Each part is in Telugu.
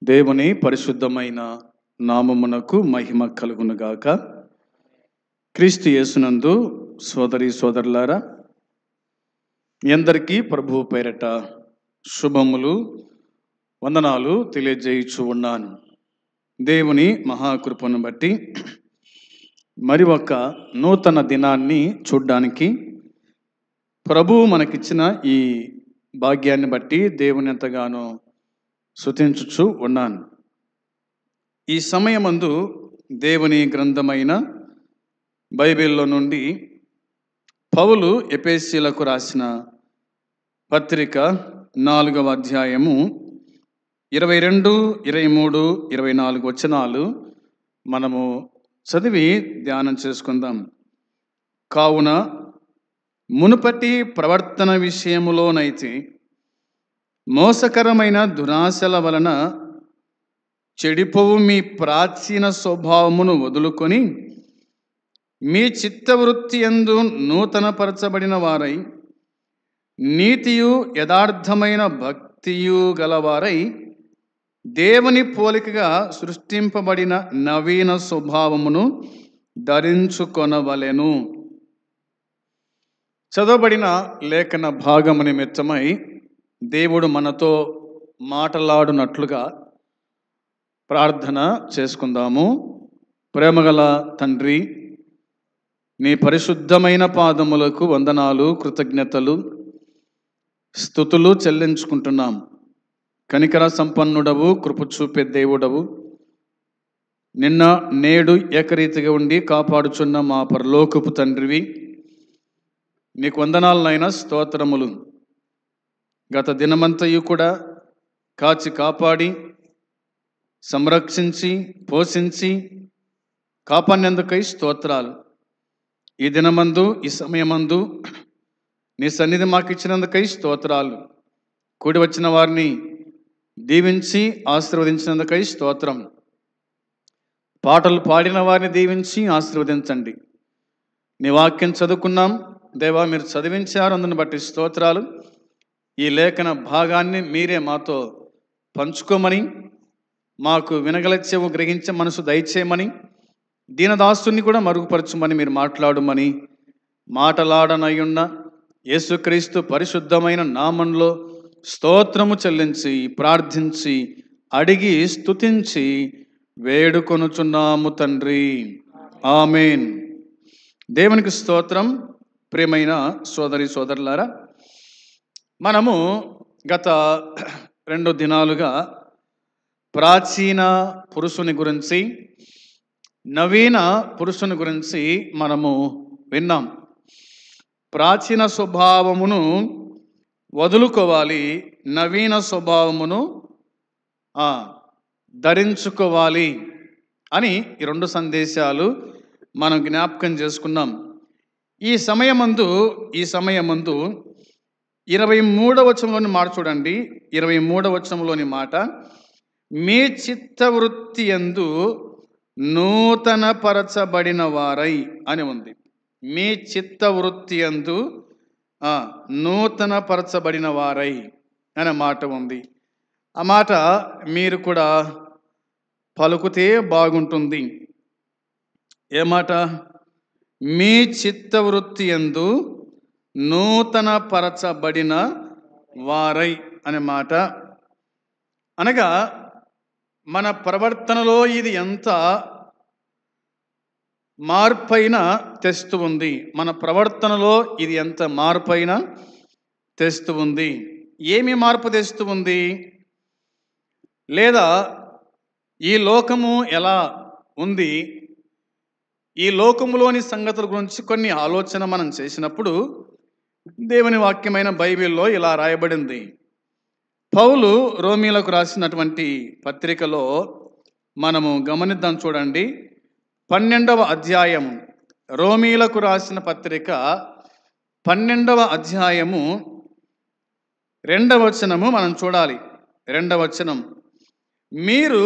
దేవుని పరిశుద్ధమైన నామమునకు మహిమ కలుగునుగాక. క్రీస్తు యేసునందు సోదరి సోదరులారా, మీ అందరికీ ప్రభువు పేరట శుభములు, వందనాలు తెలియజేయుచు ఉన్నాను. దేవుని మహాకృపను బట్టి మరి ఒక నూతన దినాన్ని చూడ్డానికి ప్రభువు మనకిచ్చిన ఈ భాగ్యాన్ని బట్టి దేవుని ఎంతగానో స్తుతించుచు ఉన్నాను. ఈ సమయమందు దేవుని గ్రంథమైన బైబిల్లో నుండి పౌలు ఎఫెసీయులకు రాసిన పత్రిక 4వ అధ్యాయము 22, 23, 24 వచనాలు మనము చదివి ధ్యానం చేసుకుందాం. కావున మునుపటి ప్రవర్తన విషయములోనైతే మోసకరమైన దురాశల వలన చెడిపోవు మీ ప్రాచీన స్వభావమును వదులుకొని మీ చిత్తవృత్తి యందు నూతనపరచబడిన వారై నీతియు యథార్థమైన భక్తియు గలవారై దేవుని పోలికగా సృష్టింపబడిన నవీన స్వభావమును ధరించుకొనవలెను. చదవబడిన లేఖన భాగము నిమిత్తమై దేవుడు మనతో మాట్లాడునట్లుగా ప్రార్థన చేసుకుందాము. ప్రేమగల తండ్రి, నీ పరిశుద్ధమైన పాదములకు వందనాలు, కృతజ్ఞతలు, స్తుతులు చెల్లించుకుంటున్నాం. కనికర సంపన్నుడవు, కృప చూపే దేవుడవు, నిన్న నేడు ఏకరీతిగా ఉండి కాపాడుచున్న మా పరలోకపు తండ్రివి, నీకు వందనాలనైనా స్తోత్రములు. గత దినమంతయు కూడా కాచి కాపాడి సంరక్షించి పోషించి కాపాడినందుకై స్తోత్రాలు. ఈ దినమందు ఈ సమయమందు నీ సన్నిధి మాకు ఇచ్చినందుకై స్తోత్రాలు. కూడి వచ్చిన వారిని దీవించి ఆశీర్వదించినందుకై స్తోత్రం. పాటలు పాడిన వారిని దీవించి ఆశీర్వదించండి. నీ వాక్యం చదువుకున్నాం దేవా, మీరు చదివించారు, అందుని బట్టి స్తోత్రాలు. ఈ లేఖన భాగాన్ని మీరే మాతో పంచుకోమని, మాకు వినగల చెవు గ్రహించే మనసు దయచేయమని, దీనదాసుని కూడా మరుగుపరచమని మీరు మాట్లాడమని మాటలాడనయున్న యేసుక్రీస్తు పరిశుద్ధమైన నామంలో స్తోత్రము చెల్లించి ప్రార్థించి అడిగి స్తుతించి వేడుకొనుచున్నాము తండ్రి, ఆమేన్. దేవునికి స్తోత్రం. ప్రియమైన సోదరి సోదరులారా, మనము గత 2 దినాలుగా ప్రాచీన పురుషుని గురించి, నవీన పురుషుని గురించి మనము విన్నాం. ప్రాచీన స్వభావమును వదులుకోవాలి, నవీన స్వభావమును ధరించుకోవాలి అని ఈ 2 సందేశాలు మనం జ్ఞాపకం చేసుకున్నాం. ఈ సమయమందు 23వ వచనంలోని మాట చూడండి. 23వ వచనంలోని మాట, మీ చిత్తవృత్తి యందు నూతన పరచబడిన వారై అని ఉంది. మీ చిత్తవృత్తి యందు నూతన పరచబడిన వారై అనే మాట ఉంది. ఆ మాట మీరు కూడా పలుకుతే బాగుంటుంది. ఏ మాట? మీ చిత్తవృత్తి యందు నూతన పరచబడిన వారై అనే మాట అనగా, మన ప్రవర్తనలో ఇది ఎంత మార్పైన తెస్తూ ఉంది. మన ప్రవర్తనలో ఇది ఎంత మార్పైన తెస్తూ ఉంది. ఏమి మార్పు తెస్తూ ఉంది? లేదా ఈ లోకము ఎలా ఉంది, ఈ లోకములోని సంగతుల గురించి కొన్ని ఆలోచన మనం చేసినప్పుడు దేవుని వాక్యమైన బైబిల్లో ఇలా రాయబడింది. పౌలు రోమీలకు రాసినటువంటి పత్రికలో మనము గమనిద్దాం. చూడండి, 12వ అధ్యాయము, రోమీలకు రాసిన పత్రిక 12వ అధ్యాయము 2వ వచనము మనం చూడాలి. 2వ వచనం, మీరు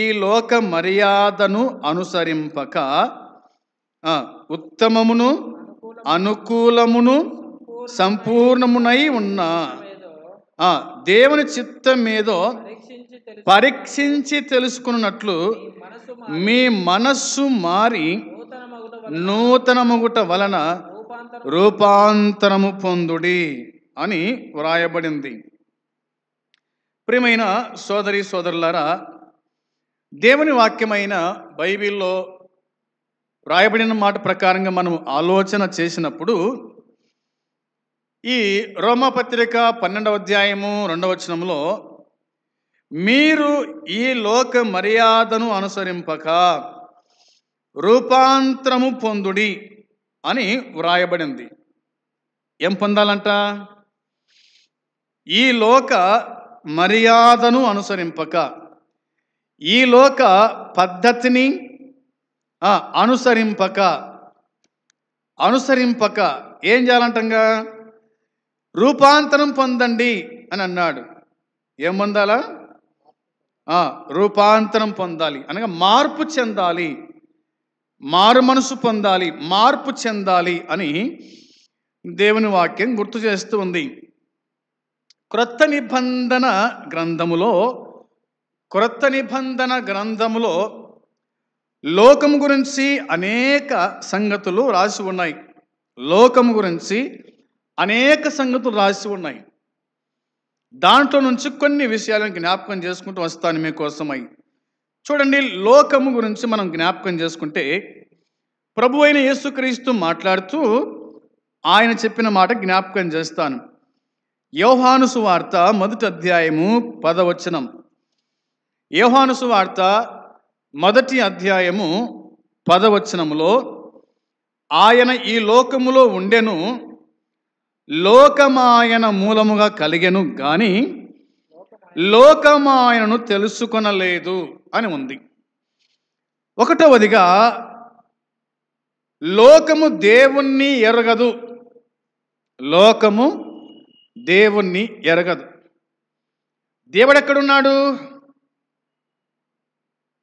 ఈ లోక మర్యాదను అనుసరింపక ఉత్తమమును అనుకూలమును సంపూర్ణమునై ఉన్న దేవుని చిత్తం ఏదో పరీక్షించి తెలుసుకున్నట్లు మీ మనస్సు మారి నూతనమగుట వలన రూపాంతరము పొందుడి అని వ్రాయబడింది. ప్రియమైన సోదరి సోదరులారా, దేవుని వాక్యమైన బైబిల్లో వ్రాయబడిన మాట ప్రకారంగా మనం ఆలోచన చేసినప్పుడు ఈ రోమాపత్రిక 12వ అధ్యాయము 2వ వచనంలో మీరు ఈ లోక మర్యాదను అనుసరింపక రూపాంతరము పొందుడి అని వ్రాయబడింది. ఏం పొందాలంట? ఈ లోక మర్యాదను అనుసరింపక, ఈ లోక పద్ధతిని అనుసరింపక ఏం చేయాలంటంగా? రూపాంతరం పొందండి అని అన్నాడు. ఏం పొందాలా? రూపాంతరం పొందాలి అనగా మార్పు చెందాలి, మారు మనసు పొందాలి, మార్పు చెందాలి అని దేవుని వాక్యం గుర్తు చేస్తూ ఉంది. క్రొత్త నిబంధన గ్రంథములో లోకము గురించి అనేక సంగతులు రాసి ఉన్నాయి. లోకము గురించి అనేక సంగతులు రాసి ఉన్నాయి. దాంట్లో నుంచి కొన్ని విషయాలను జ్ఞాపకం చేసుకుంటూ వస్తాను మీకోసమై. చూడండి, లోకము గురించి మనం జ్ఞాపకం చేసుకుంటే ప్రభు అయిన యేసుక్రీస్తు మాట్లాడుతూ ఆయన చెప్పిన మాట జ్ఞాపకం చేస్తాను. యోహాను సువార్త 1వ అధ్యాయము 10వ వచనం. యోహాను సువార్త 1వ అధ్యాయము 10వ వచనములో ఆయన ఈ లోకములో ఉండెను, లోకమాయన మూలముగా కలిగెను గాని లోకమాయనను తెలుసుకొనలేదు అని ఉంది. ఒకటవదిగా లోకము దేవుణ్ణి ఎరగదు. లోకము దేవుణ్ణి ఎరగదు. దేవుడు ఎక్కడున్నాడు?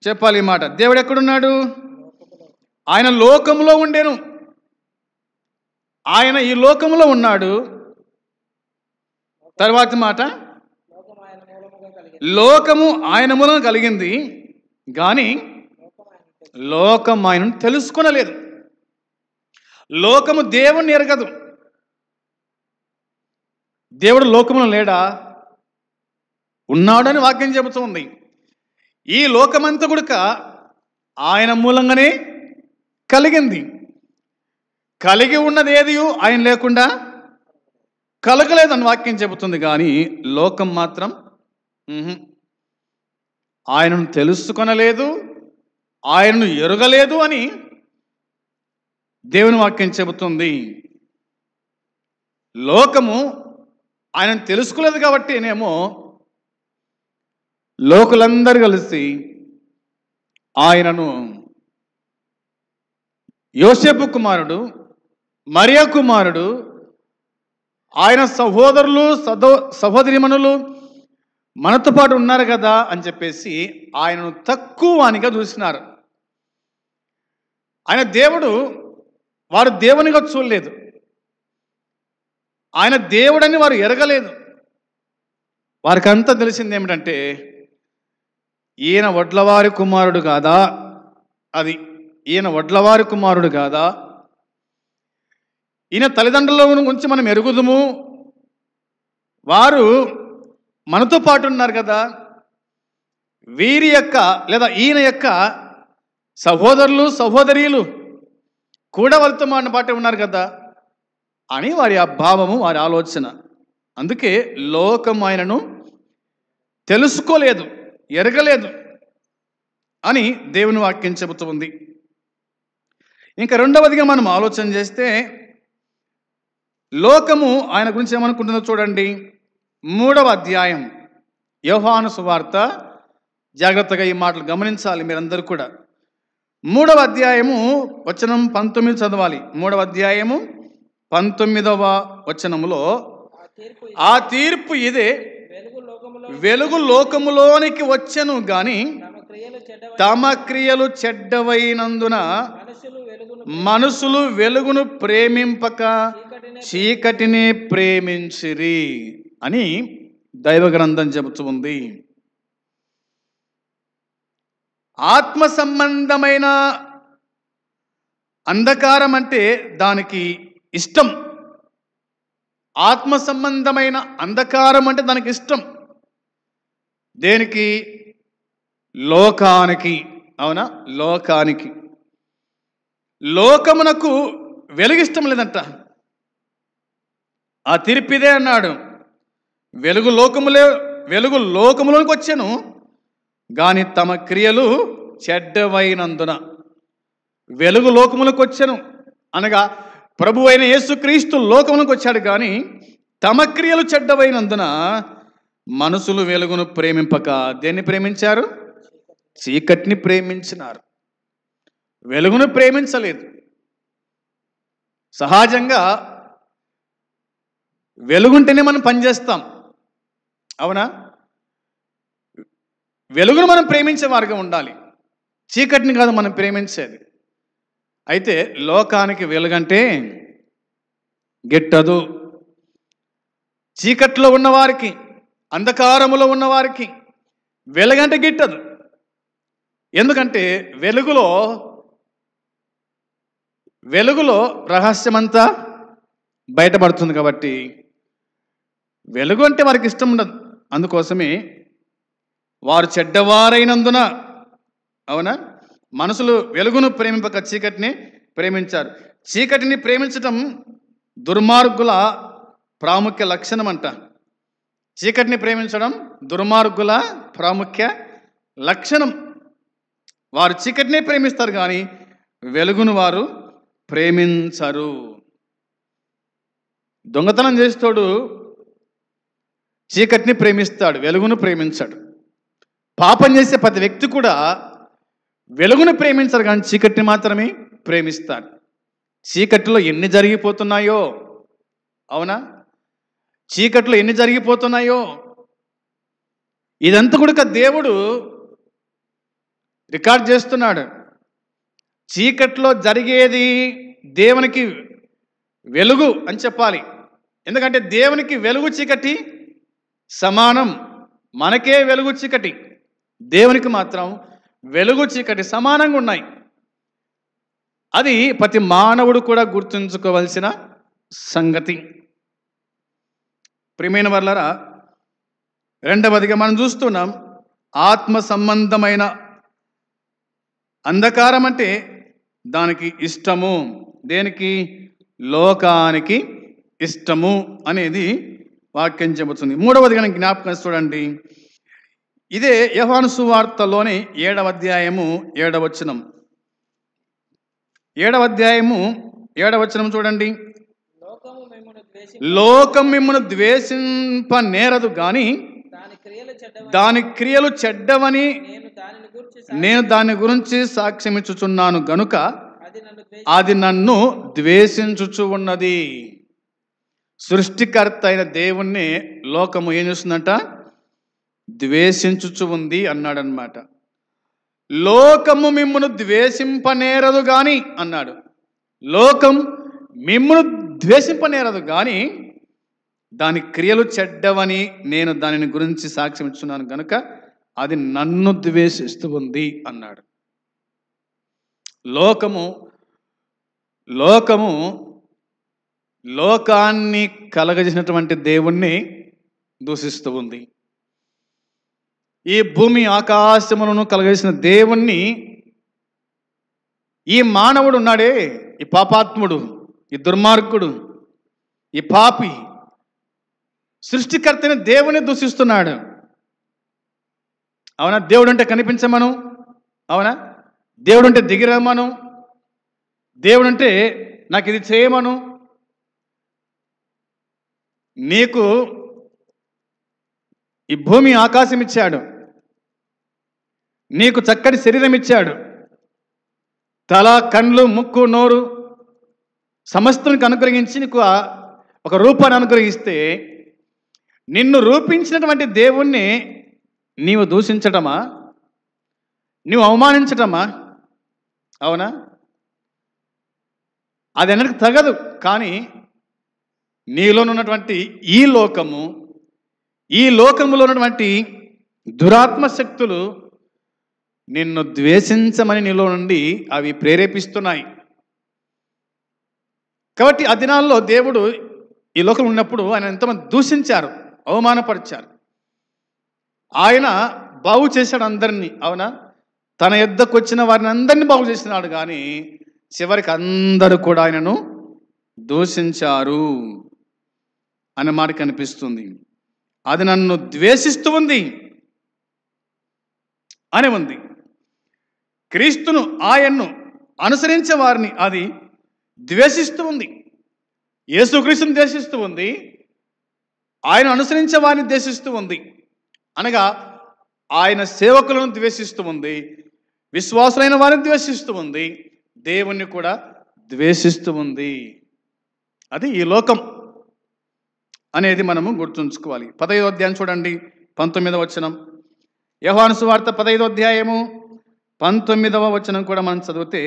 చెప్పాలి ఈ మాట. దేవుడు ఎక్కడున్నాడు? ఆయన లోకములో ఉండెను. ఆయన ఈ లోకములో ఉన్నాడు. తర్వాత మాట, లోకము ఆయన మూలంగా కలిగింది కానీ లోకం ఆయనను తెలుసుకొనలేదు. లోకము దేవుణ్ణి ఎరగదు. దేవుడు లోకములో లేడా? ఉన్నాడని వాక్యం చెబుతుంది. ఈ లోకమంతా కూడా ఆయన మూలంగానే కలిగింది. కలిగి ఉన్నది ఏది ఆయన లేకుండా కలగలేదని వాక్యం చెబుతుంది. కానీ లోకం మాత్రం ఆయనను తెలుసుకొనలేదు, ఆయనను ఎరగలేదు అని దేవుని వాక్యం చెబుతుంది. లోకము ఆయనను తెలుసుకోలేదు కాబట్టి నేమో లోకులందరూ కలిసి ఆయనను యోసేపు కుమారుడు, మరియా కుమారుడు, ఆయన సహోదరులు సహోదరిమణులు మనతో పాటు ఉన్నారు కదా అని చెప్పేసి ఆయనను తక్కువ వానిగా చూసినారు. ఆయన దేవుడు, వారు దేవునిగా చూడలేదు. ఆయన దేవుడని వారు ఎరగలేదు. వారికి అంతా తెలిసింది ఏమిటంటే ఈయన వడ్లవారి కుమారుడు కాదా, ఈయన వడ్లవారి కుమారుడు కాదా, ఈయన తల్లిదండ్రుల గురించి మనం ఎరుగుదుము, వారు మనతో పాటు ఉన్నారు కదా, వీరి యొక్క లేదా ఈయన యొక్క సహోదరులు సహోదరీలు కూడా వారితో మన పాటే ఉన్నారు కదా అని వారి ఆ భావము, వారి ఆలోచన. అందుకే లోకం ఆయనను తెలుసుకోలేదు, ఎరగలేదు అని దేవుని వాక్యం చెబుతుంది. ఇంకా రెండవదిగా మనం ఆలోచన చేస్తే లోకము ఆయన గురించి ఏమనుకుంటుందో చూడండి. 3వ అధ్యాయం యోహాను సువార్త, జాగ్రత్తగా ఈ మాటలు గమనించాలి మీరందరూ కూడా. 3వ అధ్యాయము వచనం 19 చదవాలి. 3వ అధ్యాయము 19వ వచనములో ఆ తీర్పు ఇదే, వెలుగు లోకములోనికి వచ్చెను గాని తమ క్రియలు చెడ్డవైనందున మనుషులు వెలుగును ప్రేమింపక చీకటిని ప్రేమించిరి అని దైవ గ్రంథం చెబుతూ ఉంది. ఆత్మ సంబంధమైన అంధకారం అంటే దానికి ఇష్టం. ఆత్మ సంబంధమైన అంధకారం అంటే దానికి ఇష్టం. దేనికి? లోకానికి. అవునా? లోకానికి. లోకమునకు వెలుగిష్టం లేదంట. ఆ తీర్పిదే అన్నాడు. వెలుగు లోకములోనికి వచ్చాను గాని తమ క్రియలు చెడ్డవైనందున. వెలుగు లోకములకు వచ్చాను అనగా ప్రభు అయిన యేసుక్రీస్తు లోకములకు వచ్చాడు కానీ తమ క్రియలు చెడ్డవైనందున మనుషులు వెలుగును ప్రేమింపక దేన్ని ప్రేమించారు? చీకటిని ప్రేమించినారు. వెలుగును ప్రేమించలేదు. సహజంగా వెలుగుంటేనే మనం పనిచేస్తాం. అవునా? వెలుగును మనం ప్రేమించే మార్గం ఉండాలి, చీకటిని కాదు మనం ప్రేమించేది. అయితే లోకానికి వెలుగంటే గిట్టదు. చీకట్లో ఉన్నవారికి, అంధకారములో ఉన్నవారికి వెలుగంటే గిట్టదు. ఎందుకంటే వెలుగులో రహస్యమంతా బయటపడుతుంది కాబట్టి వెలుగు అంటే వారికి ఇష్టం ఉండదు. అందుకోసమే వారు చెడ్డవారైనందున, అవునా, మనుషులు వెలుగును ప్రేమింపక చీకటిని ప్రేమించారు. చీకటిని ప్రేమించటం దుర్మార్గుల ప్రాముఖ్య లక్షణం అంట. చీకటిని ప్రేమించడం దుర్మార్గుల ప్రాముఖ్య లక్షణం. వారు చీకటినే ప్రేమిస్తారు కానీ వెలుగును వారు ప్రేమించరు. దొంగతనం చేస్తాడు, చీకటిని ప్రేమిస్తాడు, వెలుగును ప్రేమించాడు. పాపం చేసే ప్రతి వ్యక్తి కూడా వెలుగును ప్రేమించరు కానీ చీకటిని మాత్రమే ప్రేమిస్తారు. చీకటిలో ఎన్ని జరిగిపోతున్నాయో, అవునా, చీకటిలో ఎన్ని జరిగిపోతున్నాయో ఇదంతా కూడా దేవుడు రికార్డ్ చేస్తున్నాడు. చీకట్లో జరిగేది దేవునికి వెలుగు అని చెప్పాలి. ఎందుకంటే దేవునికి వెలుగు చీకటి సమానం. మనకే వెలుగు చీకటి, దేవునికి మాత్రం వెలుగు చీకటి సమానంగా ఉన్నాయి. అది ప్రతి మానవుడు కూడా గుర్తుంచుకోవలసిన సంగతి. ప్రియమైన వర్లారా, రెండవదిగా మనం చూస్తున్నాం ఆత్మ సంబంధమైన అంధకారం అంటే దానికి ఇష్టము. దేనికి? లోకానికి ఇష్టము అనేది వాక్యం చెబుతుంది. మూడవదిగా జ్ఞాపకం చూడండి. ఇదే యోహాను సువార్తలోని 7వ అధ్యాయము 7వ వచనం. 7వ అధ్యాయము 7వ వచనం చూడండి. లోకం మిమ్మును ద్వేషింపనేరదు గాని దాని క్రియలు చెడ్డవని నేను దాని గురించి సాక్ష్యమిచ్చుచున్నాను గనుక అది నన్ను ద్వేషించుచు ఉన్నది. సృష్టికర్త అయిన దేవుణ్ణి లోకము ఏం చేస్తుందంట? ద్వేషించుచు ఉంది అన్నాడనమాట. లోకము మిమ్మును ద్వేషింపనేరదు గాని అన్నాడు. లోకం మిమ్మును ద్వేషింపనేరదు గాని దాని క్రియలు చెడ్డవని నేను దానిని గురించి సాక్ష్యం ఇచ్చున్నాను కనుక అది నన్ను ద్వేషిస్తూ ఉంది అన్నాడు. లోకాన్ని కలగజేసినటువంటి దేవుణ్ణి దూషిస్తూ ఉంది. ఈ భూమి ఆకాశములను కలగజేసిన దేవుణ్ణి ఈ మానవుడు ఉన్నాడే, ఈ పాపాత్ముడు, ఈ దుర్మార్గుడు, ఈ పాపి సృష్టికర్తని దేవుని దూషిస్తున్నాడు. అవునా? దేవుడు అంటే కనిపించమను, అవునా, దేవుడు అంటే దిగిరమ్మను, దేవుడు అంటే నాకు ఇది చేయమను, నీకు ఈ భూమి ఆకాశం ఇచ్చాడు, నీకు చక్కటి శరీరం ఇచ్చాడు, తల, కళ్ళు, ముక్కు, నోరు సమస్తానికి అనుగ్రహించి నీకు ఒక రూపాన్ని అనుగ్రహిస్తే నిన్ను రూపించినటువంటి దేవుణ్ణి నీవు దూషించటమా? నీవు అవమానించటమా? అవునా? అది అన్నది తగదు. కానీ నీలోనున్నటువంటి ఈ లోకము, ఈ లోకములో ఉన్నటువంటి దురాత్మ శక్తులు నిన్ను ద్వేషించమని నీలో నుండి అవి ప్రేరేపిస్తున్నాయి. కాబట్టి ఆ దినాల్లో దేవుడు ఈ లోకం ఉన్నప్పుడు ఆయన ఎంతమంది దూషించారు, అవమానపరిచారు. ఆయన బాగు చేశాడు అందరినీ, అవునా? తన యొద్దకు వచ్చిన వారిని అందరినీ బాగు చేసినాడు. కానీ చివరికి అందరూ కూడా ఆయనను దూషించారు అనే మాట కనిపిస్తుంది. అది నన్ను ద్వేషిస్తూ ఉంది అని ఉంది. క్రీస్తును, ఆయన్ను అనుసరించే వారిని అది ద్వేషిస్తూ ఉంది. యేసుక్రీస్తుని ద్వేషిస్తూ ఉంది, ఆయన అనుసరించే వారిని ద్వేషిస్తూ ఉంది. అనగా ఆయన సేవకులను ద్వేషిస్తూ ఉంది, విశ్వాసులైన వారిని ద్వేషిస్తూ ఉంది, దేవుణ్ణి కూడా ద్వేషిస్తూ ఉంది. అది ఈ లోకం అనేది మనము గుర్తుంచుకోవాలి. 15వ అధ్యాయం చూడండి, 19వ వచనం. యోహాను సువార్త 15వ అధ్యాయము 19వ వచనం కూడా మనం చదివితే,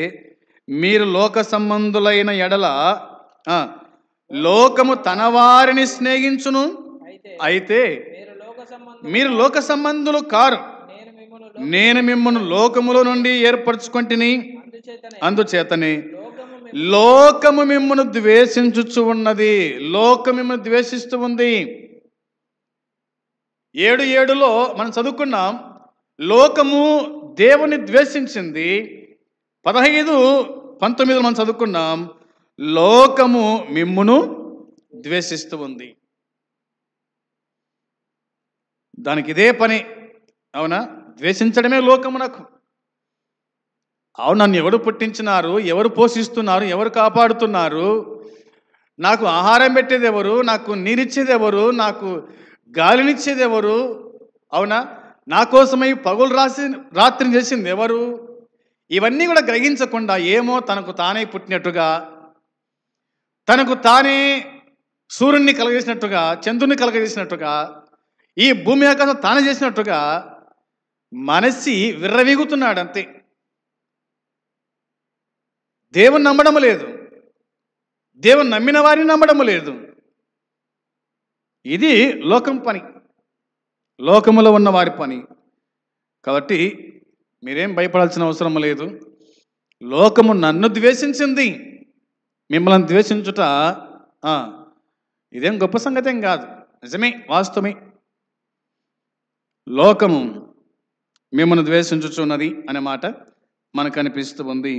మీరు లోక సంబంధులైన ఎడల లోకము తన వారిని స్నేహించును, అయితే మీరు లోక సంబంధులు కారు, నేను మిమ్మల్ని లోకములో నుండి ఏర్పరచుకొంటిని, అందుచేతనే లోకము మిమ్మల్ని ద్వేషించుచు ఉన్నది. లోకం మిమ్మల్ని ద్వేషిస్తూ ఉంది. 7:7లో మనం చదువుకున్నాం, లోకము దేవుని ద్వేషించింది. 15:19 మనం చదువుకున్నాం, లోకము మిమ్మును ద్వేషిస్తూ ఉంది. దానికి ఇదే పని, అవునా? ద్వేషించడమే లోకమునకు. అవును, నన్ను ఎవరు పుట్టించినారు, ఎవరు పోషిస్తున్నారు, ఎవరు కాపాడుతున్నారు, నాకు ఆహారం పెట్టేది ఎవరు, నాకు నీరిచ్చేది ఎవరు, నాకు గాలినిచ్చేది ఎవరు, అవునా? నా కోసమై పగులు రాత్రిని చేసింది ఎవరు? ఇవన్నీ కూడా గ్రహించకుండా ఏమో తనకు తానే పుట్టినట్టుగా, తనకు తానే సూర్యుడిని కలగజేసినట్టుగా, చంద్రుని కలగజేసినట్టుగా, ఈ భూమి ఆకాశం తానే చేసినట్టుగా మనసి విర్రవీగుతున్నాడు అంతే. దేవుని నమ్మడం లేదు, దేవుని నమ్మిన వారిని నమ్మడం లేదు. ఇది లోకం పని, లోకములో ఉన్న వారి పని. కాబట్టి మీరేం భయపడాల్సిన అవసరం లేదు. లోకము నన్ను ద్వేషించింది, మిమ్మల్ని ద్వేషించుట ఇదేం గొప్ప సంగతి ఏం కాదు, నిజమే, వాస్తవమే. లోకము మిమ్మల్ని ద్వేషించుచున్నది అనే మాట మనకు అనిపిస్తూ ఉంది.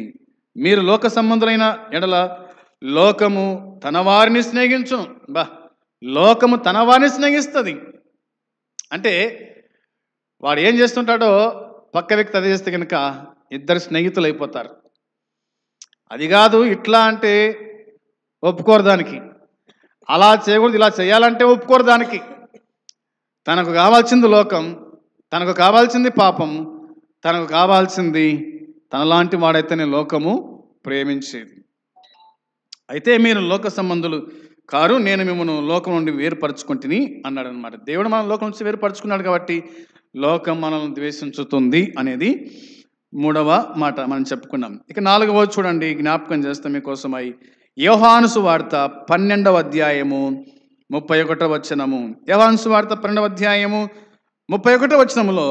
మీరు లోక సంబంధులైన ఎడల లోకము తన వారిని స్నేహించును. లోకము తన వారిని స్నేహిస్తుంది అంటే వాడు ఏం చేస్తుంటాడో పక్క వ్యక్తి అది చేస్తే కనుక ఇద్దరు స్నేహితులు అయిపోతారు. అది కాదు, ఇట్లా అంటే ఒప్పుకోరు దానికి, అలా చేయకూడదు, ఇలా చేయాలంటే ఒప్పుకోరు దానికి. తనకు కావాల్సింది లోకం, తనకు కావాల్సింది పాపం, తనకు కావాల్సింది తనలాంటి వాడైతేనే లోకము ప్రేమించేది. అయితే మీరు లోక సంబంధులు కారు, నేను మిమ్మల్ని లోకం నుండి వేరుపరచుకుంటుని అన్నాడు అనమాట. దేవుడు మనం లోకం నుంచి వేరుపరచుకున్నాడు కాబట్టి లోకం మనల్ని ద్వేషించుతుంది అనేది 3వ మాట మనం చెప్పుకున్నాం. ఇక 4వ చూడండి, జ్ఞాపకం చేస్తాం మీకోసమై. యోహాను సువార్త 12వ అధ్యాయము 31వ వచనము. యోహాను సువార్త 12వ అధ్యాయము 31వ వచనములో,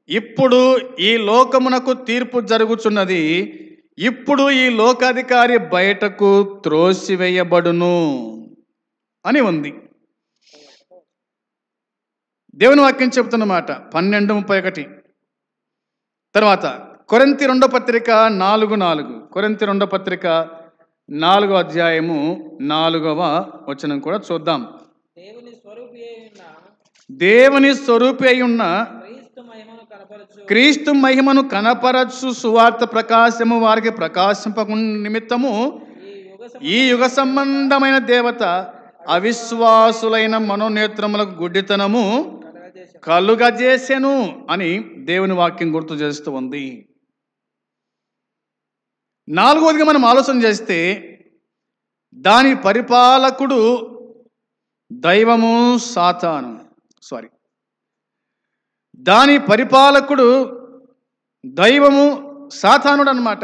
ఇప్పుడు ఈ లోకమునకు తీర్పు జరుగుచున్నది, ఇప్పుడు ఈ లోకాధికారి బయటకు త్రోసివేయబడును అని ఉంది. దేవుని వాక్యం చెబుతున్నమాట 12:31. తర్వాత కొరింథీ 2వ పత్రిక 4:4, కొరింథీ 2వ పత్రిక 4వ అధ్యాయము 4వ వచనం కూడా చూద్దాం. దేవుని స్వరూపి అయి ఉన్న క్రీస్తు మహిమను కనపరచు సువార్త ప్రకాశము వారికి ప్రకాశింపకు నిమిత్తము ఈ యుగ సంబంధమైన దేవత అవిశ్వాసులైన మనోనేత్రములకు గుడ్డితనము కలుగజేసెను అని దేవుని వాక్యం గుర్తు చేస్తూ ఉంది. 4వదిగా మనం ఆలోచన చేస్తే, దాని పరిపాలకుడు దైవము సాతాను, దాని పరిపాలకుడు దైవము సాతానుడు అన్నమాట.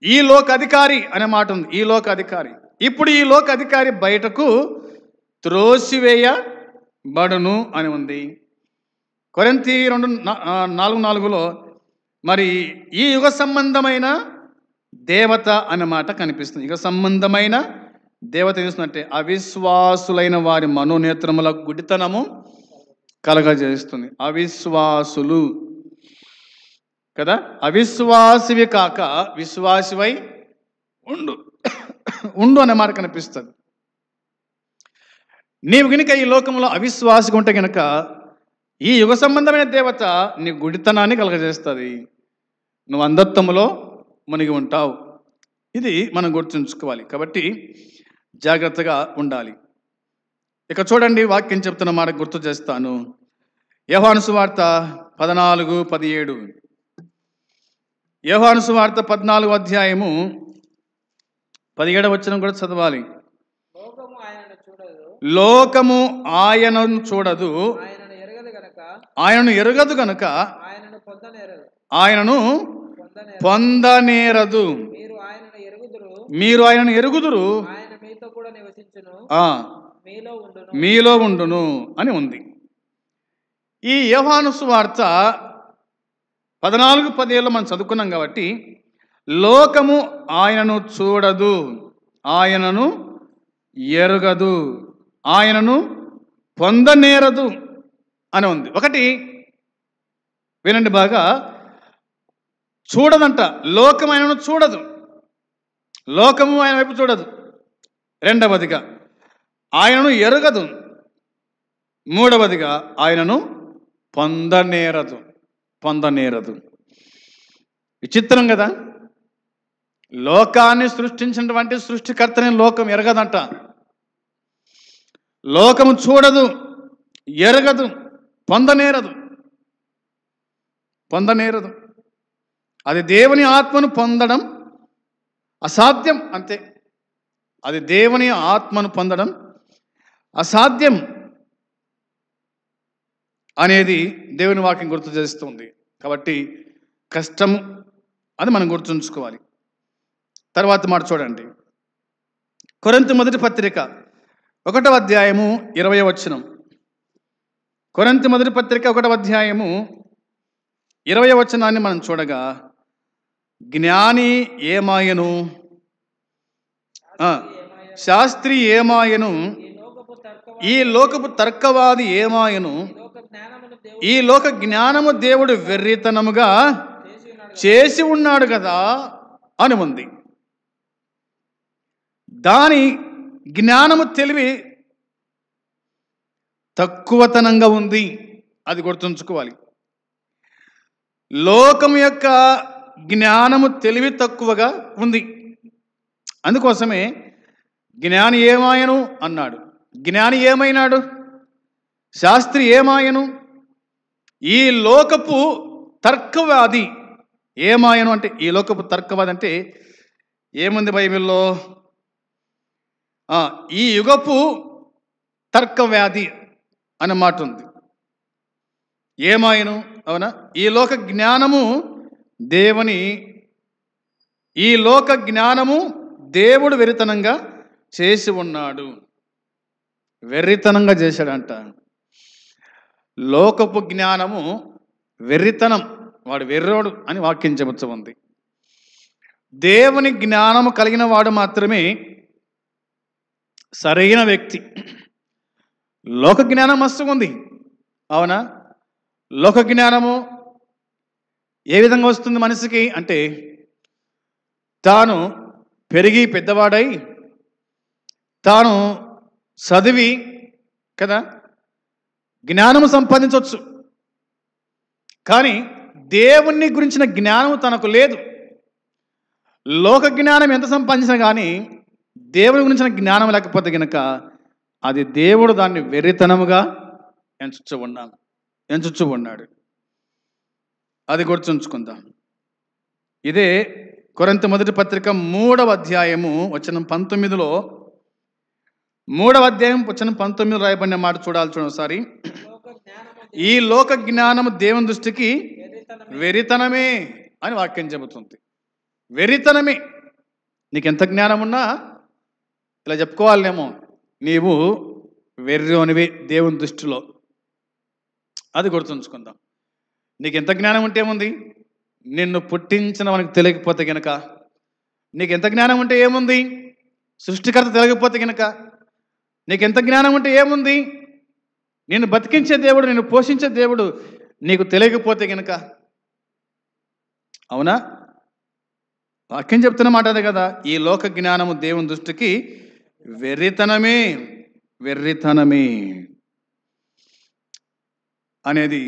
ఈ లోక అధికారి అనే మాట ఉంది, ఈ లోక అధికారి. ఇప్పుడు ఈ లోక అధికారి బయటకు త్రోసివేయబడును. బడును అని ఉంది. కొరింథీ 2:4 మరి ఈ యుగ సంబంధమైన దేవత అనే మాట కనిపిస్తుంది. యుగ సంబంధమైన దేవత చూస్తుంటే అవిశ్వాసులైన వారి మనోనేత్రముల గుడితనము కలగజేస్తుంది. అవిశ్వాసులు కదా, అవిశ్వాసివి కాక విశ్వాసివై ఉండు ఉండు అనే మాట కనిపిస్తుంది. నీవు గనుక ఈ లోకంలో అవిశ్వాసిగా ఉంటే గనక ఈ యుగ సంబంధమైన దేవత నీ గుడితనాన్ని కలగజేస్తుంది. నువ్వు అంధత్వములో మునిగి ఉంటావు. ఇది మనం గుర్తుంచుకోవాలి. కాబట్టి జాగ్రత్తగా ఉండాలి. ఇక చూడండి, వాక్యం చెప్తున్న మాట గుర్తు చేస్తాను. యోహాను సువార్త 14:17. యోహాను సువార్త 14వ అధ్యాయము 17వ వచనం కూడా చదవాలి. లోకము ఆయనను చూడదు, ఆయనను ఎరుగదు గనుక ఆయనను పొందనేరదు. మీరు ఆయనను ఎరుగుదురు, మీలో ఉండును అని ఉంది. ఈ యోహాను సువార్త 14:17 మనం చదువుకున్నాం కాబట్టి లోకము ఆయనను చూడదు, ఆయనను ఎరుగదు, ఆయనను పొందనేరదు అని ఉంది. ఒకటి వినండి బాగా, చూడదంట. లోకం ఆయనను చూడదు, లోకము ఆయన వైపు చూడదు. రెండవదిగా ఆయనను ఎరుగదు. మూడవదిగా ఆయనను పొందనేరదు. విచిత్రం కదా. లోకాన్ని సృష్టించినటువంటి సృష్టికర్తని లోకం ఎరగదంట. లోకము చూడదు, ఎరగదు, పొందనేరదు. అది దేవుని ఆత్మను పొందడం అసాధ్యం. అంతే, అది దేవుని ఆత్మను పొందడం అసాధ్యం అనేది దేవుని వాక్యం గుర్తు చేస్తుంది. కాబట్టి కష్టము అది మనం గుర్తుంచుకోవాలి. తర్వాత మాట చూడండి, కొరింథీ మొదటి పత్రిక 1వ అధ్యాయము 20వ వచనం. కొరింథీ మొదటి పత్రిక 1వ అధ్యాయము 20వ వచనాన్ని మనం చూడగా, జ్ఞాని ఏమాయను, శాస్త్రి ఏమాయను, ఈ లోకపు తర్కవాది ఏమాయను, ఈ లోక జ్ఞానము దేవుడు వెర్రితనముగా చేసి ఉన్నాడు కదా అని ఉంది. దాని జ్ఞానము తెలివి తక్కువతనంగా ఉంది. అది గుర్తుంచుకోవాలి. లోకం యొక్క జ్ఞానము తెలివి తక్కువగా ఉంది. అందుకోసమే జ్ఞాని ఏమాయను అన్నాడు. జ్ఞాని ఏమైనాడు? శాస్త్రి ఏమాయను? ఈ లోకపు తర్కవాది ఏమాయను అంటే, ఈ లోకపు తర్కవాది అంటే ఏముంది బైబిల్లో? ఈ యుగపు తర్కవ్యాధి అనే మాట ఉంది. ఏమాయను, అవునా? ఈ లోక జ్ఞానము ఈ లోక జ్ఞానము దేవుడు వెర్రితనంగా చేసి ఉన్నాడు. వెర్రితనంగా చేశాడంట. లోకపు జ్ఞానము వెర్రితనం, వాడు వెర్రోడు అని వాక్యం చెబుతూ ఉంది. దేవుని జ్ఞానము కలిగిన వాడు మాత్రమే సరైన వ్యక్తి. లోక జ్ఞానం మస్తు ఉంది, అవునా? లోక జ్ఞానము ఏ విధంగా వస్తుంది మనిషికి అంటే, తాను పెరిగి పెద్దవాడై తాను చదివి కదా జ్ఞానము సంపాదించవచ్చు. కానీ దేవుణ్ణి గురించిన జ్ఞానము తనకు లేదు. లోక జ్ఞానం ఎంత సంపాదించినా కానీ దేవుని గురించిన జ్ఞానం లేకపోతే కనుక అది దేవుడు దాన్ని వెర్రితనముగా ఎంచుచు ఉన్నాడు. అది గుర్తుంచుకుందాం. ఇదే కొరింథీ మొదటి పత్రిక 3వ అధ్యాయము వచనం 19లో 3వ అధ్యాయం వచనం 19 రాయబడిన మాట చూడాలి ఒకసారి. ఈ లోక జ్ఞానము దేవుని దృష్టికి వెర్రితనమే అని వాక్యం చెబుతుంది. వెర్రితనమే. నీకెంత జ్ఞానం ఉన్నా ఇలా చెప్పుకోవాలేమో, నీవు వెర్రోనివి దేవుని దృష్టిలో. అది గుర్తుంచుకుందాం. నీకు ఎంత జ్ఞానం ఉంటే ఏముంది? నిన్ను పుట్టించిన మనకు తెలియకపోతే గనక. నీకు ఎంత జ్ఞానం ఉంటే ఏముంది? సృష్టికర్త తెలియకపోతే గనక. నీకు ఎంత జ్ఞానం ఉంటే ఏముంది? నిన్ను బతికించే దేవుడు, నిన్ను పోషించే దేవుడు నీకు తెలియకపోతే గనక. అవునా? వాక్యం చెప్తున్న మాట అదే కదా. ఈ లోక జ్ఞానము దేవుని దృష్టికి వెర్రితనమే, వెర్రితనమే అనేది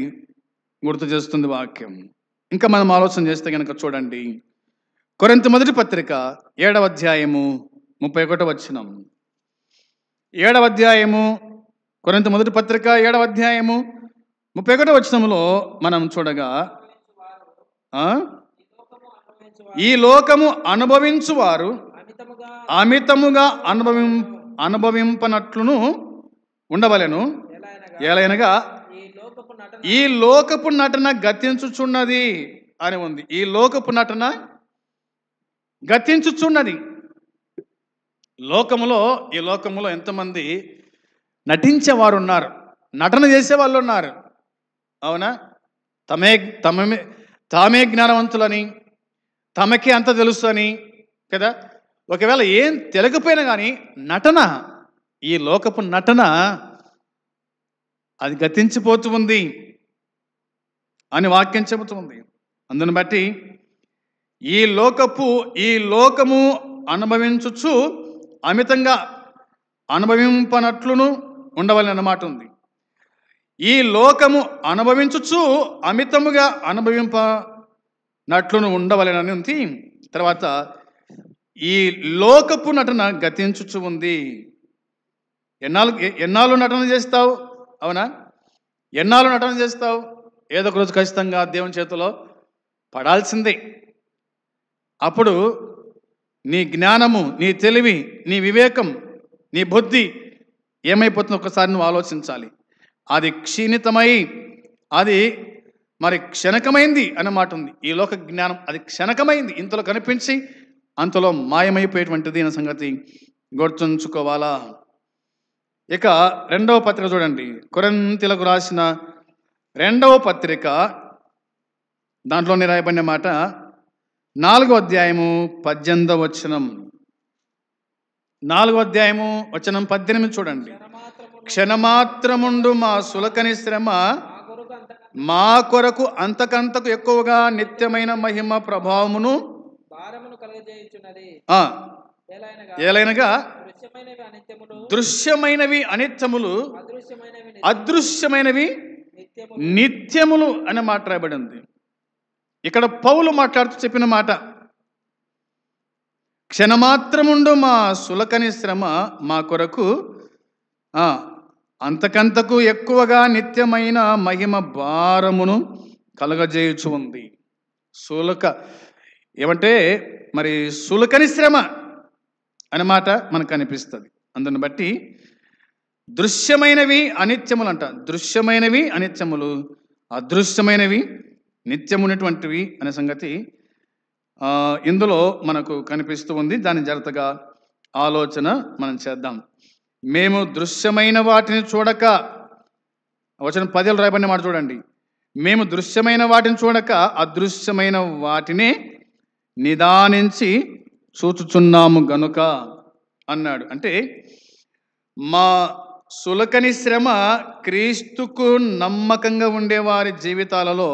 గుర్తు చేస్తుంది వాక్యం. ఇంకా మనం ఆలోచన చేస్తే కనుక చూడండి, కొరింథీ మొదటి పత్రిక 7వ అధ్యాయము 31వ వచనం. 7వ అధ్యాయము, కొరింథీ మొదటి పత్రిక 7వ అధ్యాయము 31వ వచనంలో మనం చూడగా, ఈ లోకము అనుభవించువారు అమితముగా అనుభవింపనట్లును ఉండవలెను. ఎలయనగా ఈ లోకపు నటన గతించుచున్నది అని ఉంది. ఈ లోకపు నటన గతించుచున్నది. ఈ లోకములో ఎంతమంది నటించేవారు ఉన్నారు, నటన చేసేవాళ్ళు ఉన్నారు. అవునా? తామే జ్ఞానవంతులని, తమకే అంత తెలుసు అని కదా. ఒకవేళ ఏం తెలియకపోయినా కానీ నటన, ఈ లోకపు నటన అది గతించిపోతూ ఉంది అని వాక్యం చెబుతుంది. అందుని బట్టి ఈ లోకము అనుభవించుచు అమితంగా అనుభవింపనట్లును ఉండవలని అన్నమాట ఉంది. ఈ లోకము అనుభవించుచు అమితముగా అనుభవింపనట్లును ఉండవలెనని ఉంది. తర్వాత ఈ లోకపు నటన గతించుచు ఉంది. ఎన్నాళ్ళు నటన చేస్తావు? అవునా? ఎన్నాళ్ళు నటన చేస్తావు? ఏదో ఒక రోజు ఖచ్చితంగా దేవుని చేతిలో పడాల్సిందే. అప్పుడు నీ జ్ఞానము, నీ తెలివి, నీ వివేకం, నీ బుద్ధి ఏమైపోతుందో ఒకసారి నువ్వు ఆలోచించాలి. అది క్షీణితమై, అది మరి క్షణకమైంది అన్నమాట ఉంది. ఈ లోక జ్ఞానం అది క్షణకమైంది, ఇంతలో కనిపించి అంతలో మాయమైపోయేటువంటిది అనే సంగతి గుర్తుంచుకోవాలా. ఇక 2వ పత్రిక చూడండి, కొరింథీలకు రాసిన 2వ పత్రిక, దాంట్లోనే రాయబడిన మాట 4వ అధ్యాయము 18వ వచనం. 4వ అధ్యాయము వచనం 18 చూడండి. క్షణమాత్రముండు మా సులకని శ్రమ మా కొరకు అంతకంతకు ఎక్కువగా నిత్యమైన మహిమ ప్రభావమును ఏలైనగా దృశ్యమైనవి అనిత్యములు, అదృశ్యమైనవి నిత్యములు అని మాట్లాడబడింది. ఇక్కడ పౌలు మాట్లాడుతూ చెప్పిన మాట, క్షణమాత్రముండు మా సులకని శ్రమ మా కొరకు అంతకంతకు ఎక్కువగా నిత్యమైన మహిమ భారమును కలగజేయుచు ఉంది. ఏమంటే మరి సులకని శ్రమ అన్నమాట మనకు అనిపిస్తుంది. అందుని బట్టి దృశ్యమైనవి అనిత్యములు అంట. దృశ్యమైనవి అనిత్యములు, అదృశ్యమైనవి నిత్యమునటువంటివి అనే సంగతి ఇందులో మనకు కనిపిస్తూ ఉంది. దాని జాగ్రత్తగా ఆలోచన మనం చేద్దాం. మేము దృశ్యమైన వాటిని చూడక, వచనం 10 రాయబడిన మాట చూడండి, మేము దృశ్యమైన వాటిని చూడక అదృశ్యమైన వాటిని నిదానించి చూచుచున్నాము గనుక అన్నాడు. అంటే మా సులకని శ్రమ క్రీస్తుకు నమ్మకంగా ఉండేవారి జీవితాలలో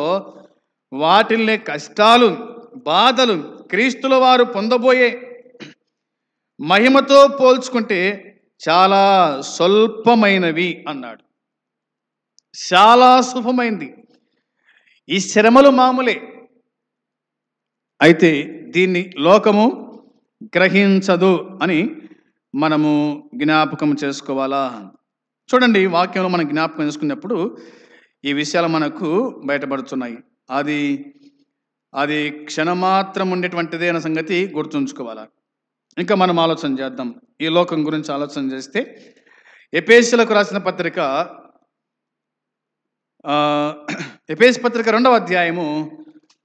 వాటిల్ని కష్టాలు, బాధలు క్రీస్తుల వారు పొందబోయే మహిమతో పోల్చుకుంటే చాలా స్వల్పమైనవి అన్నాడు. చాలా శుభమైంది. ఈ శ్రమలు మామూలే, అయితే దీన్ని లోకము గ్రహించదు అని మనము జ్ఞాపకం చేసుకోవాలా. చూడండి, వాక్యంలో మనం జ్ఞాపకం చేసుకున్నప్పుడు ఈ విషయాలు మనకు బయటపడుతున్నాయి. అది క్షణమాత్రం ఉండేటువంటిదే అనే సంగతి గుర్తుంచుకోవాలా. ఇంకా మనం ఆలోచన చేద్దాం. ఈ లోకం గురించి ఆలోచన చేస్తే ఎఫెసీయులకు రాసిన పత్రిక, ఎఫెసీ పత్రిక 2వ అధ్యాయము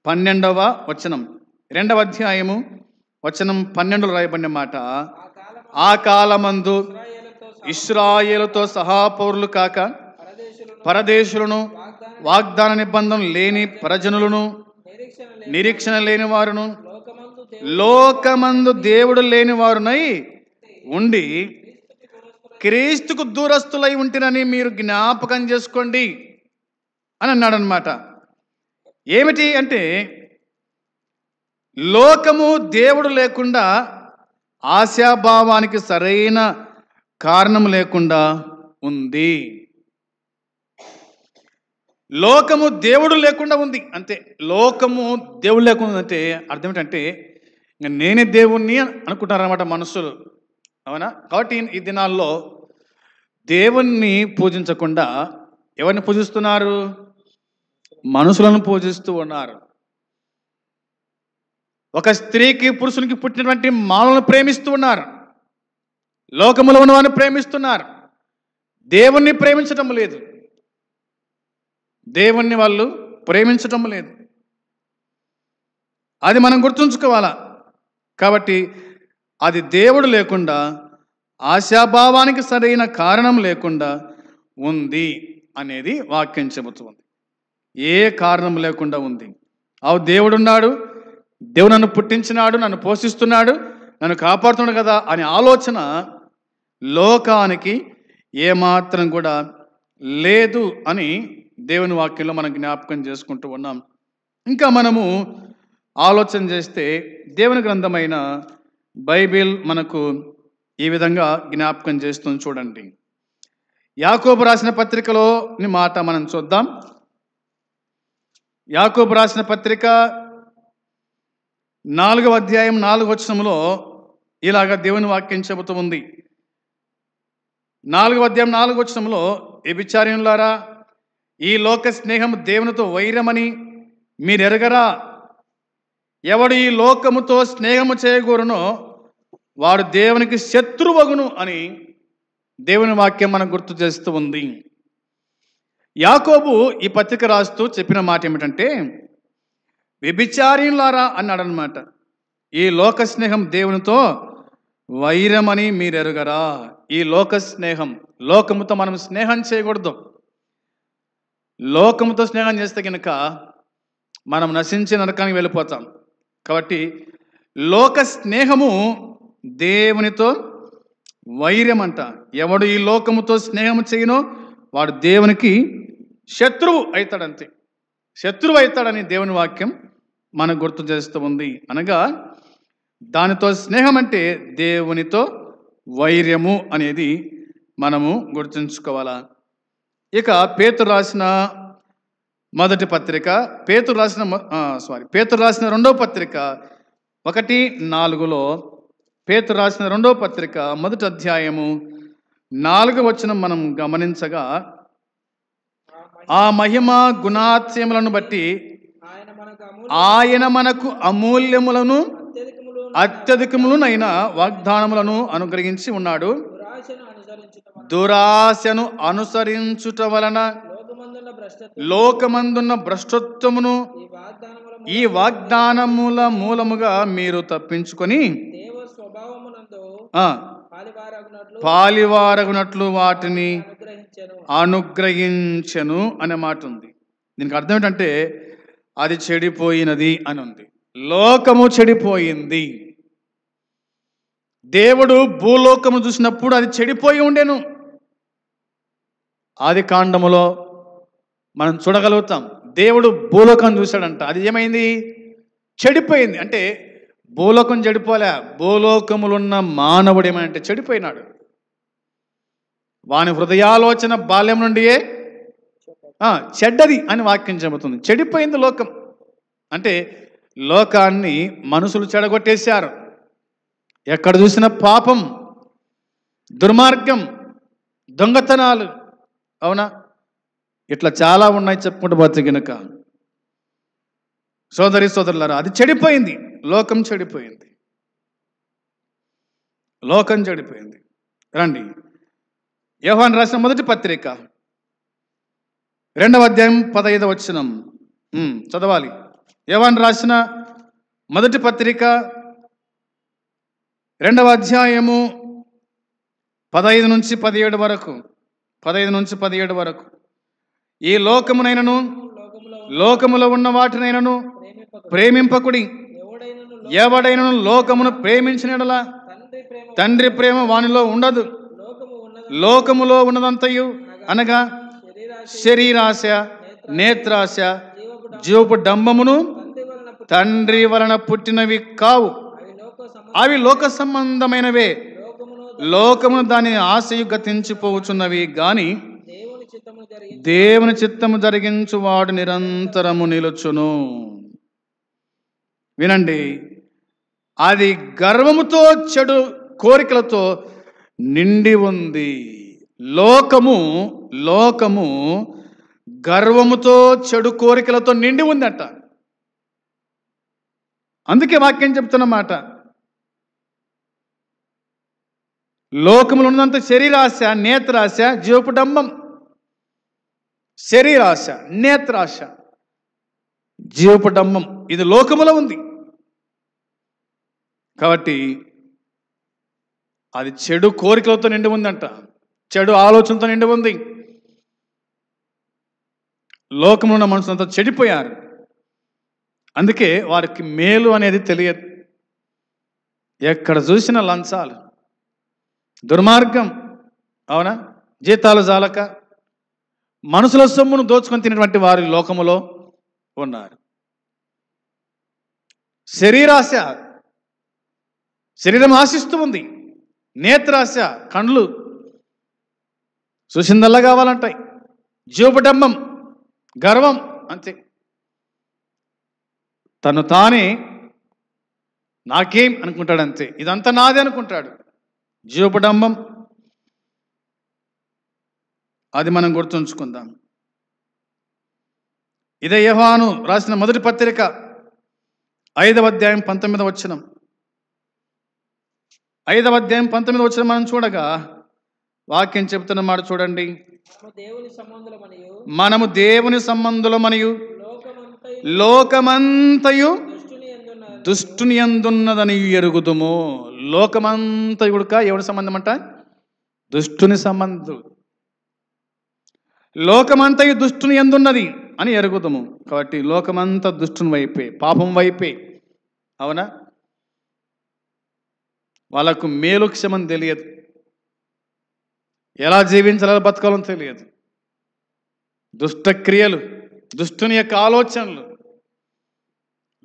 12వ వచనం, 2వ అధ్యాయము వచనం 12 రాయబడిన మాట, ఆ కాలమందు ఇశ్రాయేలుతో సహా పౌరులు కాక పరదేశులను, వాగ్దాన నిబంధన లేని ప్రజనులను, నిరీక్షణ లేని వారును, లోకమందు దేవుడు లేని వారునై ఉండి క్రీస్తుకు దూరస్తులై ఉంటినని మీరు జ్ఞాపకం చేసుకోండి అని అన్నాడు అనమాట. ఏమిటి అంటే, లోకము దేవుడు లేకుండా ఆశాభావానికి సరైన కారణం లేకుండా ఉంది. లోకము దేవుడు లేకుండా ఉంది అంతే. లోకము దేవుడు లేకుండా అంటే అర్థం ఏంటంటే, ఇంకా నేనే దేవుణ్ణి అనుకుంటారన్నమాట మనుషులు, అవునా? కాబట్టి ఈ దినాల్లో దేవుణ్ణి పూజించకుండా ఎవరిని పూజిస్తున్నారు? మనుషులను పూజిస్తూ ఉన్నారు. ఒక స్త్రీకి పురుషునికి పుట్టినటువంటి మానవులను ప్రేమిస్తూ ఉన్నారు. లోకములో ఉన్న వారిని ప్రేమిస్తున్నారు. దేవుణ్ణి ప్రేమించటం లేదు. దేవుణ్ణి వాళ్ళు ప్రేమించటం లేదు. అది మనం గుర్తుంచుకోవాలా. కాబట్టి అది దేవుడు లేకుండా, ఆశాభావానికి సరైన కారణం లేకుండా ఉంది అనేది వాక్యం చెబుతుంది. ఏ కారణం లేకుండా ఉంది. అవు దేవుడున్నాడు, దేవుడు నన్ను పుట్టించినాడు, నన్ను పోషిస్తున్నాడు, నన్ను కాపాడుతున్నాడు కదా అనే ఆలోచన లోకానికి ఏమాత్రం కూడా లేదు అని దేవుని వాక్యంలో మనం జ్ఞాపకం చేసుకుంటూ ఉన్నాం. ఇంకా మనము ఆలోచన చేస్తే దేవుని గ్రంథమైన బైబిల్ మనకు ఈ విధంగా జ్ఞాపకం చేస్తుంది. చూడండి, యాకోబు రాసిన పత్రికలోని మాట మనం చూద్దాం. యాకోబు రాసిన పత్రిక 4వ అధ్యాయం 4వ వచనంలో ఇలాగ దేవుని వాక్యం చెబుతూ ఉంది. 4వ అధ్యాయం 4వ వచనంలో, వ్యభిచారులారా, ఈ లోక స్నేహం దేవునితో వైరమని మీరు ఎరగరా? ఎవడు ఈ లోకముతో స్నేహము చేయకూడనో వాడు దేవునికి శత్రువగును అని దేవుని వాక్యం మనకు గుర్తు చేస్తూ ఉంది. యాకోబు ఈ పత్రిక రాస్తూ చెప్పిన మాట ఏమిటంటే, వ్యభిచారులారా అన్నాడనమాట. ఈ లోక స్నేహం దేవునితో వైరమని మీరు ఎరుగరా? ఈ లోక స్నేహం, లోకముతో మనం స్నేహం చేయకూడదు. లోకముతో స్నేహం చేస్తే కనుక మనం నశించి నరకానికి వెళ్ళిపోతాం. కాబట్టి లోక స్నేహము దేవునితో వైరం అంట. ఎవడు ఈ లోకముతో స్నేహము చేయనో వాడు దేవునికి శత్రువు అవుతాడంతే. శత్రువు అవుతాడని దేవుని వాక్యం మనకు గుర్తు చేస్తూ ఉంది. అనగా దానితో స్నేహం అంటే దేవునితో వైర్యము అనేది మనము గుర్తుంచుకోవాలా. ఇక పేతురు రాసిన మొదటి పత్రిక, పేతురు రాసిన రెండవ పత్రిక 1:4లో, పేతురు రాసిన రెండవ పత్రిక మొదటి అధ్యాయము 4వ వచనం మనం గమనించగా, ఆ మహిమ గుణాత్యములను బట్టి ఆయన మనకు అమూల్యములను అత్యధికములనైన వాగ్దానములను అనుగ్రహించి ఉన్నాడు. దురాశను అనుసరించుట వలన లోకమందున్న భ్రష్టత్వమును ఈ వాగ్దానముల మూలముగా మీరు తప్పించుకొని పాలివారగునట్లు వాటిని అనుగ్రహించెను అనే మాట ఉంది. దీనికి అర్థం ఏంటంటే, అది చెడిపోయినది అని ఉంది. లోకము చెడిపోయింది. దేవుడు భూలోకము చూసినప్పుడు అది చెడిపోయి ఉండేను. ఆది కాండములో మనం చూడగలుగుతాం. దేవుడు భూలోకం చూశాడంట, అది ఏమైంది? చెడిపోయింది. అంటే భూలోకం చెడిపోలే, భూలోకములున్న మానవుడు ఏమంటే చెడిపోయినాడు. వాని హృదయాలోచన బాల్యం నుండియే చెడ్డది అని వాక్యం చెబుతుంది. చెడిపోయింది లోకం. అంటే లోకాన్ని మనుషులు చెడగొట్టేశారు. ఎక్కడ చూసిన పాపం, దుర్మార్గం, దొంగతనాలు, అవునా, ఇట్లా చాలా ఉన్నాయి చెప్పుకుంటూ పోతే గనుక. సోదరి సోదరులారా, అది చెడిపోయింది. లోకం చెడిపోయింది. లోకం చెడిపోయింది. రండి, యోహాను రాసిన మొదటి పత్రిక 2వ అధ్యాయం 15వ వచనం చదవాలి. యోహాను రాసిన మొదటి పత్రిక 2వ అధ్యాయము 15 నుంచి 17 వరకు, 15 నుంచి 17 వరకు. ఈ లోకమునైనను లోకములో ఉన్న వాటినైనను ప్రేమింపకుడి. ఎవడైనను లోకమును ప్రేమించిన యెడల తండ్రి ప్రేమ వానిలో ఉండదు. లోకములో ఉన్నదంతయు అనగా శరీరాశ, నేత్రాశ, జీవపు డంబమును తండ్రి వలన పుట్టినవి కావు. అవి లోక సంబంధమైనవే. లోకమును దాని ఆశయు గతించిపోవచ్చున్నవి గాని దేవుని చిత్తము జరిగించువాడు నిరంతరము నిలుచును. వినండి, అది గర్వముతో చెడు కోరికలతో నిండి ఉంది. లోకము గర్వముతో చెడు కోరికలతో నిండి ఉందట. అందుకే వాక్యం చెప్తున్నమాట, లోకములో ఉన్నంత శరీరాశ, నేత్రాశ, జీవపు డంబం. శరీరాశ, నేత్రాశ, జీవపు డంబం ఇది లోకములో ఉంది. కాబట్టి అది చెడు కోరికలతో నిండి ఉందంట, చెడు ఆలోచనతో నిండి ఉంది. లోకంలో ఉన్న మనుషులంతా చెడిపోయారు. అందుకే వారికి మేలు అనేది తెలియదు. ఎక్కడ చూసిన లంచాలు, దుర్మార్గం, అవునా, జీతాలు జాలక మనుషుల సొమ్మును దోచుకొని తినేటువంటి వారి లోకములో ఉన్నారు. శరీరాశ, శరీరం ఆశిస్తూ ఉంది. నేత్రాశ, కండ్లు చూసిందల్లా కావాలంటాయి. జీవపడంబం, గర్వం, అంతే. తను తానే నాకేం అనుకుంటాడు, అంతే. ఇదంతా నాదే అనుకుంటాడు. జీవపడంబం, అది మనం గుర్తుంచుకుందాం. ఇదే యోహాను రాసిన మొదటి పత్రిక 5వ అధ్యాయం 19వ వచనం. 5వ అధ్యాయం 19వ వచనం మనం చూడగా వాక్యం చెప్తున్న మాట చూడండి. మనము దేవుని సంబంధులమనియు లోకమంతయు దుష్టుని యందున్నదని ఎరుగుదుము. లోకమంతయు కూడా ఎవరి సంబంధం అంట? దుష్టుని సంబంధం. లోకమంతయు దుష్టుని యందున్నది అని ఎరుగుదుము. కాబట్టి లోకమంతా దుష్టుని వైపే, పాపం వైపే, అవునా. వాళ్ళకు మేలు క్షమం తెలియదు, ఎలా జీవించాలో బతకాలని తెలియదు. దుష్టక్రియలు, దుష్టుని యొక్క ఆలోచనలు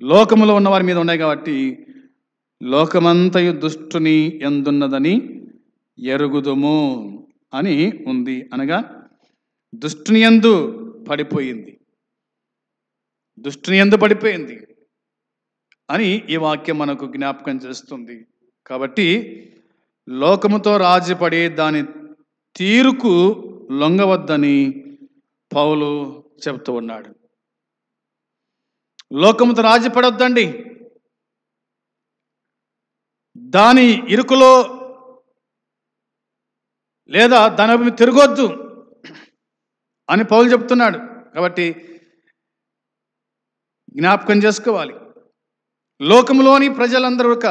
లోకములో ఉన్న వారి మీద ఉన్నాయి. కాబట్టి లోకమంతయు దుష్టుని యందున్నదని ఎరుగుదుము అని ఉంది. అనగా దుష్టుని యందు పడిపోయింది, దుష్టుని యందు పడిపోయింది అని ఈ వాక్యం మనకు జ్ఞాపకం చేస్తుంది. కాబట్టి లోకముతో రాజీపడి దాని తీరుకు లొంగవద్దని పౌలు చెబుతూ ఉన్నాడు. లోకముతో రాజీపడొద్దండి, దాని ఇరుకులో లేదా దాని వైపు తిరగొద్దు అని పౌలు చెప్తున్నాడు. కాబట్టి జ్ఞాపకం చేసుకోవాలి, లోకములోని ప్రజలందరూ ఒక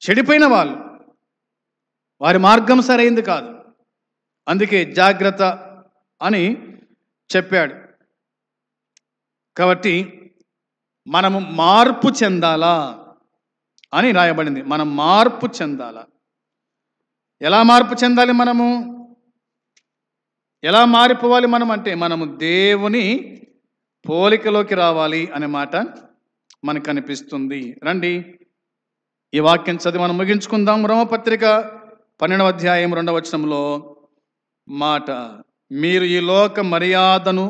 చెడిపోయిన వాళ్ళు, వారి మార్గం సరైంది కాదు. అందుకే జాగ్రత్త అని చెప్పాడు. కాబట్టి మనము మార్పు చెందాలా అని రాయబడింది. మనం మార్పు చెందాలా. ఎలా మార్పు చెందాలి? మనము ఎలా మారిపోవాలి మనం అంటే, మనము దేవుని పోలికలోకి రావాలి అనే మాట మనకు అనిపిస్తుంది. రండి ఈ వాక్యం చదివి మనం ముగించుకుందాం. రోమపత్రిక 12వ అధ్యాయం 2వ వచనంలో మాట, మీరు ఈ లోక మర్యాదను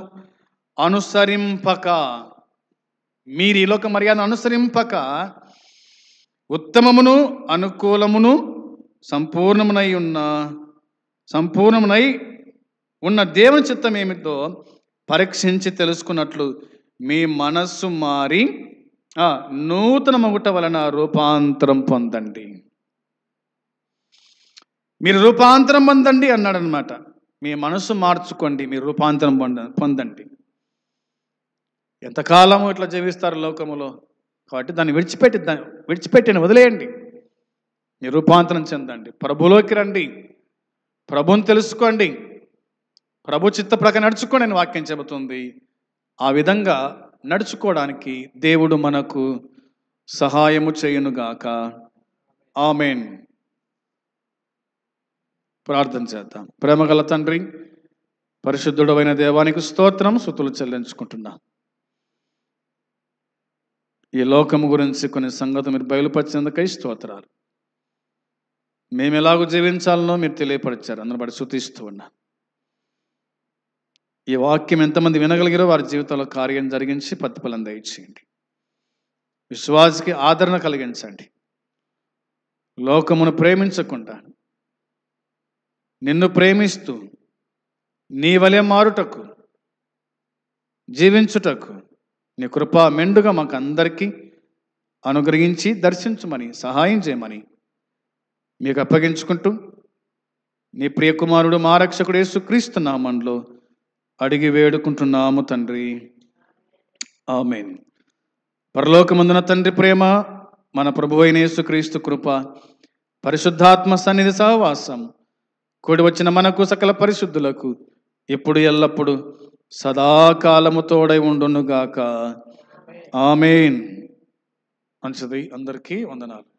అనుసరింపక, మీరు ఈ లోక మర్యాదను అనుసరింపక ఉత్తమమును అనుకూలమును సంపూర్ణమునై ఉన్న దేవుని చిత్తం ఏమిటో పరీక్షించి తెలుసుకున్నట్లు మీ మనస్సు మారి నూతన మగుట వలన రూపాంతరం పొందండి. మీరు రూపాంతరం పొందండి అన్నాడు అనమాట. మీ మనసు మార్చుకోండి, మీరు రూపాంతరం పొందండి. ఎంతకాలము ఇట్లా జీవిస్తారు లోకములో. కాబట్టి దాన్ని విడిచిపెట్టిన వదిలేయండి. మీరు రూపాంతరం చెందండి, ప్రభులోకి రండి, ప్రభుని తెలుసుకోండి, ప్రభు చిత్త ప్రకారం నడుచుకోండి అని వాక్యం చెబుతుంది. ఆ విధంగా నడుచుకోవడానికి దేవుడు మనకు సహాయము చేయునుగాక. ఆమేన్. ప్రార్థన చేద్దాం. ప్రేమగల తండ్రి, పరిశుద్ధుడైన దేవానికి స్తోత్రం, స్తుతులు చెల్లించుకుంటున్నా. ఈ లోకము గురించి కొన్ని సంగతులు మీరు బయలుపరిచేందుకై స్తోత్రాలు. మేము ఎలాగో జీవించాలనో మీరు తెలియపరిచారు, అందరిని బట్టి స్తుతిస్తూ ఉన్నా. ఈ వాక్యం ఎంతమంది వినగలిగారో వారి జీవితంలో కార్యం జరిగించి ప్రతిఫలం దయచేయండి. విశ్వాసికి ఆదరణ కలిగించండి. లోకమును ప్రేమించకుండా నిన్ను ప్రేమిస్తూ నీ వలె మారుటకు, జీవించుటకు నీ కృప మెండుగా మాకు అందరికీ అనుగ్రహించి దర్శించమని, సహాయం చేయమని మీకు అప్పగించుకుంటూ నీ ప్రియకుమారుడు మా రక్షకుడు యేసుక్రీస్తు నామములో అడిగి వేడుకుంటున్నాము తండ్రి. ఆమేన్. పరలోకమందున తండ్రి ప్రేమ, మన ప్రభువైన యేసుక్రీస్తు కృప, పరిశుద్ధాత్మ సన్నిధి సహవాసం కూడి వచ్చిన మనకు సకల పరిశుద్ధులకు ఇప్పుడు ఎల్లప్పుడు సదాకాలము తోడై ఉండునుగాక. ఆమేన్. మంచిది. అందరికీ వందనాలు.